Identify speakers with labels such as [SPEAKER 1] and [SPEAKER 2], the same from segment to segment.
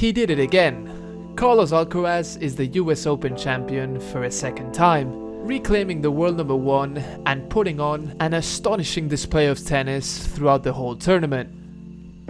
[SPEAKER 1] He did it again. Carlos Alcaraz is the US Open champion for a second time, reclaiming the world number one and putting on an astonishing display of tennis throughout the whole tournament.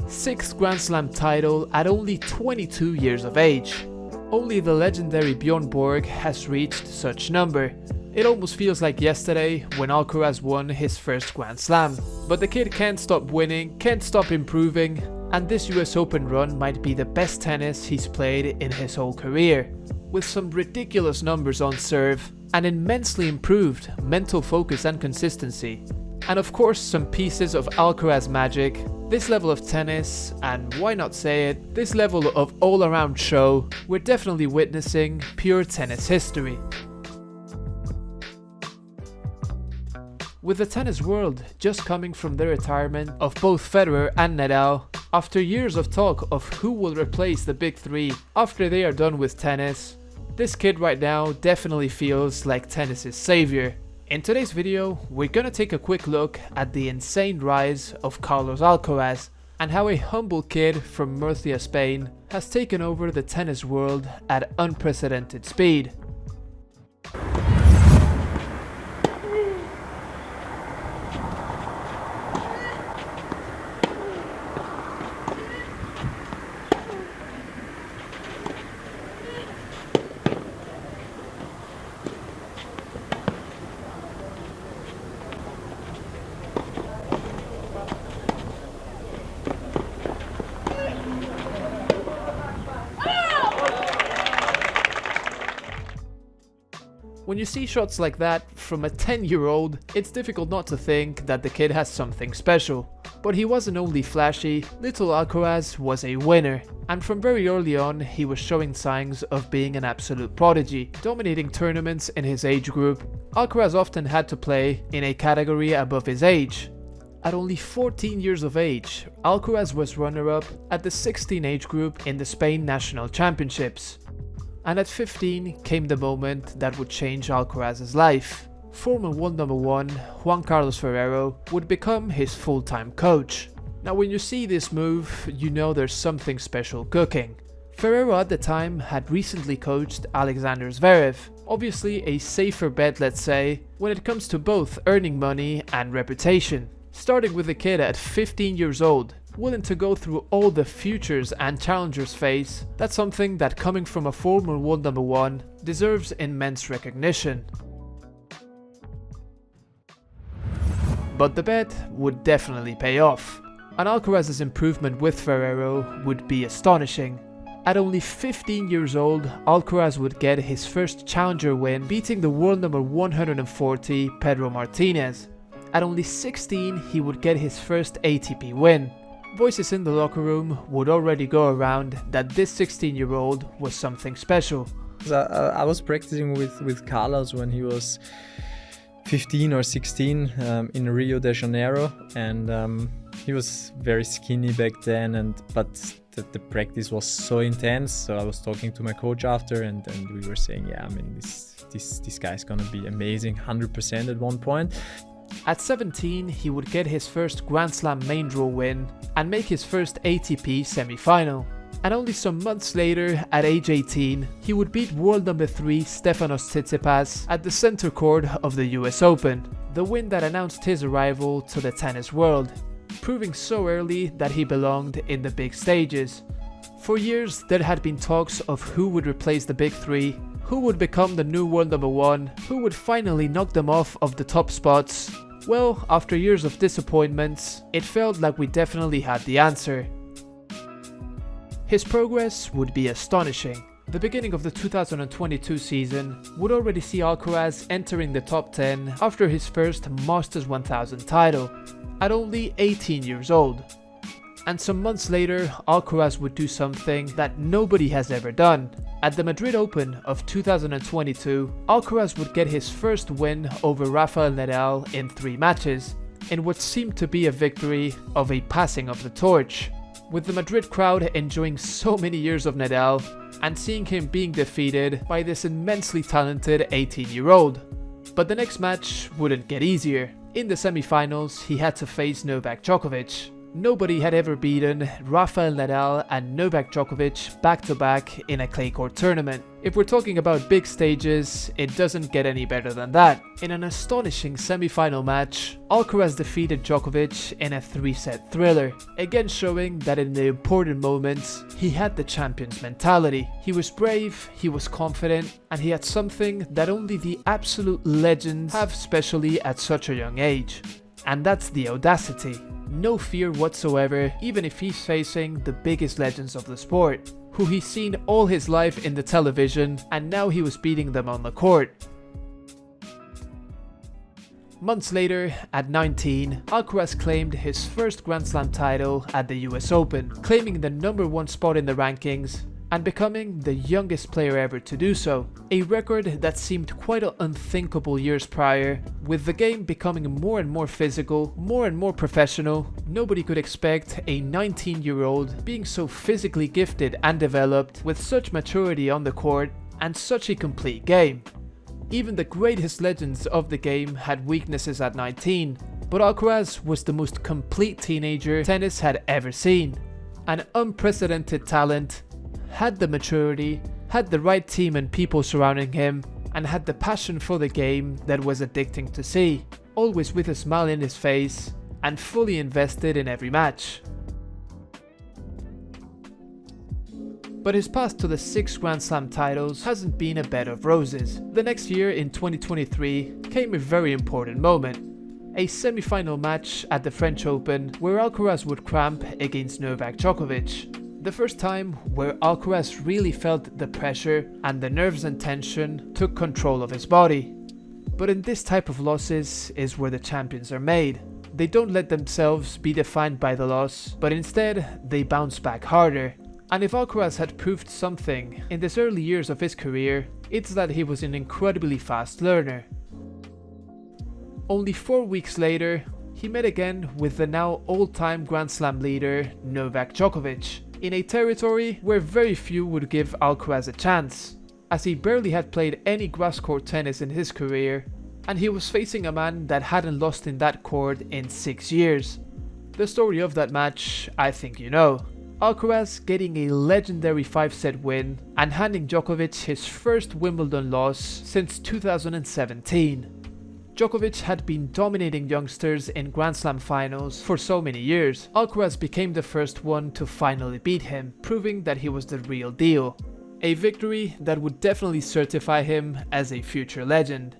[SPEAKER 1] 6th Grand Slam title at only 22 years of age. Only the legendary Bjorn Borg has reached such number. It almost feels like yesterday when Alcaraz won his first Grand Slam. But the kid can't stop winning, can't stop improving, and this US Open run might be the best tennis he's played in his whole career. With some ridiculous numbers on serve, and immensely improved mental focus and consistency. And of course some pieces of Alcaraz magic, this level of tennis, and why not say it, this level of all-around show, we're definitely witnessing pure tennis history. With the tennis world just coming from the retirement of both Federer and Nadal, after years of talk of who will replace the big three after they are done with tennis, this kid right now definitely feels like tennis's savior. In today's video, we're gonna take a quick look at the insane rise of Carlos Alcaraz and how a humble kid from Murcia, Spain has taken over the tennis world at unprecedented speed. When you see shots like that from a 10-year-old, it's difficult not to think that the kid has something special. But he wasn't only flashy, little Alcaraz was a winner, and from very early on he was showing signs of being an absolute prodigy, dominating tournaments in his age group. Alcaraz often had to play in a category above his age. At only 14 years of age, Alcaraz was runner-up at the 16 age group in the Spain National Championships. And at 15 came the moment that would change Alcaraz's life. Former world number one Juan Ferrero would become his full-time coach. Now when you see this move, you know there's something special cooking. Ferrero at the time had recently coached Alexander Zverev, obviously a safer bet, let's say, when it comes to both earning money and reputation. Starting with a kid at 15 years old, willing to go through all the futures and challengers face, that's something that, coming from a former world number one, deserves immense recognition. But the bet would definitely pay off, and Alcaraz's improvement with Ferrero would be astonishing. At only 15 years old, Alcaraz would get his first challenger win, beating the world number 140 Pedro Martinez. At only 16, he would get his first ATP win. Voices in the locker room would already go around that this 16-year-old was something special.
[SPEAKER 2] I was practicing with Carlos when he was 15 or 16 in Rio de Janeiro, and he was very skinny back then, but the practice was so intense. So I was talking to my coach after, and we were saying, yeah, I mean, this guy's gonna be amazing, 100% at one point.
[SPEAKER 1] At 17, he would get his first Grand Slam main draw win and make his first ATP semi-final. And only some months later, at age 18, he would beat world number 3 Stefanos Tsitsipas at the center court of the US Open, the win that announced his arrival to the tennis world, proving so early that he belonged in the big stages. For years, there had been talks of who would replace the big three, who would become the new world number one, who would finally knock them off of the top spots. Well, after years of disappointments, it felt like we definitely had the answer. His progress would be astonishing. The beginning of the 2022 season would already see Alcaraz entering the top 10 after his first Masters 1000 title, at only 18 years old. And some months later, Alcaraz would do something that nobody has ever done. At the Madrid Open of 2022, Alcaraz would get his first win over Rafael Nadal in 3 matches, in what seemed to be a victory of a passing of the torch. With the Madrid crowd enjoying so many years of Nadal, and seeing him being defeated by this immensely talented 18-year-old. But the next match wouldn't get easier. In the semi-finals, he had to face Novak Djokovic. Nobody had ever beaten Rafael Nadal and Novak Djokovic back-to-back in a clay court tournament. If we're talking about big stages, it doesn't get any better than that. In an astonishing semi-final match, Alcaraz defeated Djokovic in a 3-set thriller, again showing that in the important moments, he had the champion's mentality. He was brave, he was confident, and he had something that only the absolute legends have, especially at such a young age. And that's the audacity. No fear whatsoever, even if he's facing the biggest legends of the sport, who he's seen all his life in the television, and now he was beating them on the court. Months later, at 19, Alcaraz claimed his first Grand Slam title at the US Open, claiming the #1 spot in the rankings and becoming the youngest player ever to do so, a record that seemed quite unthinkable years prior. With the game becoming more and more physical, more and more professional, nobody could expect a 19-year-old being so physically gifted and developed, with such maturity on the court and such a complete game. Even the greatest legends of the game had weaknesses at 19, but Alcaraz was the most complete teenager tennis had ever seen. An unprecedented talent, had the maturity, had the right team and people surrounding him, and had the passion for the game that was addicting to see, always with a smile in his face and fully invested in every match. But his path to the 6 Grand Slam titles hasn't been a bed of roses. The next year, in 2023, came a very important moment. A semi-final match at the French Open where Alcaraz would cramp against Novak Djokovic. The first time where Alcaraz really felt the pressure and the nerves and tension took control of his body. But in this type of losses is where the champions are made. They don't let themselves be defined by the loss, but instead they bounce back harder. And if Alcaraz had proved something in these early years of his career, it's that he was an incredibly fast learner. Only 4 weeks later, he met again with the now all-time Grand Slam leader Novak Djokovic, in a territory where very few would give Alcaraz a chance, as he barely had played any grass court tennis in his career, and he was facing a man that hadn't lost in that court in 6 years. The story of that match, I think you know. Alcaraz getting a legendary 5-set win and handing Djokovic his first Wimbledon loss since 2017. Djokovic had been dominating youngsters in Grand Slam finals for so many years. Alcaraz became the first one to finally beat him, proving that he was the real deal. A victory that would definitely certify him as a future legend.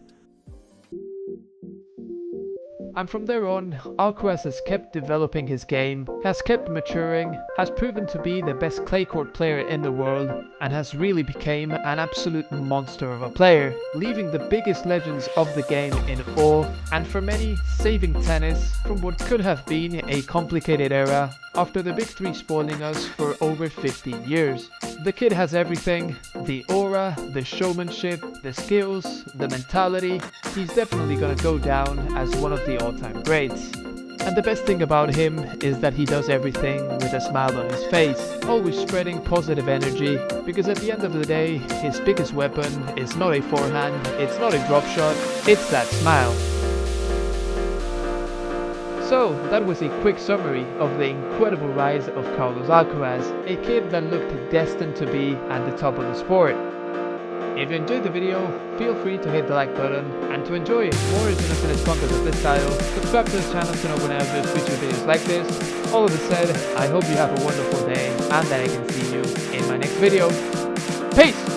[SPEAKER 1] And from there on, Alcaraz has kept developing his game, has kept maturing, has proven to be the best clay court player in the world, and has really become an absolute monster of a player, leaving the biggest legends of the game in awe, and for many, saving tennis from what could have been a complicated era after the big three spoiling us for over 15 years. The kid has everything: the aura, the showmanship, the skills, the mentality. He's definitely gonna go down as one of the all-time greats. And the best thing about him is that he does everything with a smile on his face, always spreading positive energy, because at the end of the day, his biggest weapon is not a forehand, it's not a drop shot, it's that smile. So, that was a quick summary of the incredible rise of Carlos Alcaraz, a kid that looked destined to be at the top of the sport. If you enjoyed the video, feel free to hit the like button, and to enjoy more original tennis content of this style, subscribe to the channel to know when I upload future videos like this. All of this said, I hope you have a wonderful day, and that I can see you in my next video. Peace!